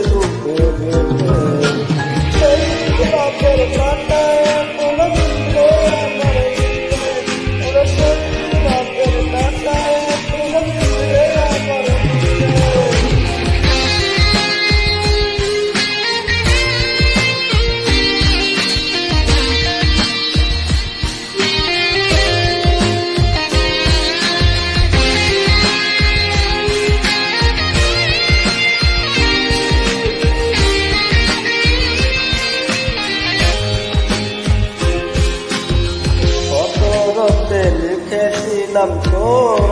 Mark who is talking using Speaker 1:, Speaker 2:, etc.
Speaker 1: রূপে গেছে সেই গোলাপের কাঁটায় ফুল মিলে আমার মিলে ওরে সেই গোলাপের কাঁটায় ফুল মিলে আমার মিলে লিখেছিলাম তোর